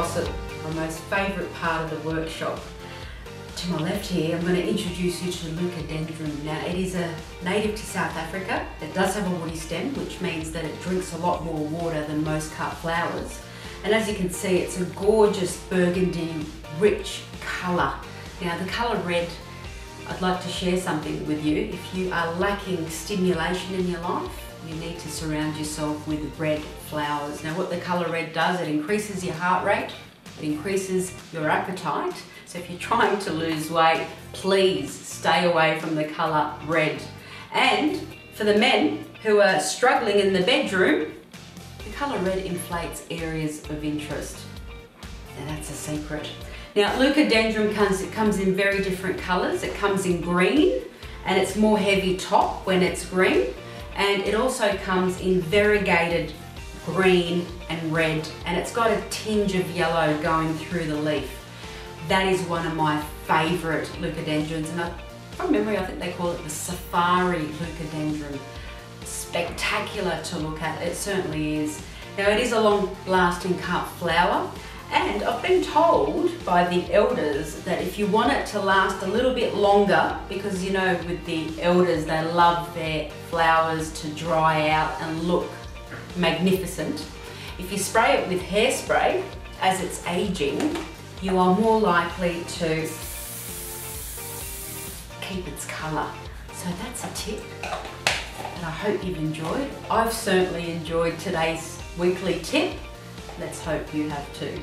Gossip, my most favourite part of the workshop. To my left here, I'm going to introduce you to Leucadendron. Now, it is a native to South Africa. It does have a woody stem, which means that it drinks a lot more water than most cut flowers. And as you can see, it's a gorgeous burgundy, rich colour. Now, the colour red, I'd like to share something with you. If you are lacking stimulation in your life, you need to surround yourself with red flowers. Now, what the colour red does, it increases your heart rate, it increases your appetite. So if you're trying to lose weight, please stay away from the colour red. And for the men who are struggling in the bedroom, the colour red inflates areas of interest. Now that's a secret. Now, Leucadendron comes in very different colours. It comes in green, and it's more heavy top when it's green. And it also comes in variegated green and red, and it's got a tinge of yellow going through the leaf. That is one of my favourite Leucadendrons, and from memory I think they call it the Safari Leucadendron. Spectacular to look at, it certainly is. Now, it is a long-lasting cut flower, and I've been told by the elders that if you want it to last a little bit longer, because you know with the elders they love their flowers to dry out and look magnificent, if you spray it with hairspray as it's aging, you are more likely to keep its colour. So that's a tip that I hope you've enjoyed. I've certainly enjoyed today's weekly tip. Let's hope you have too.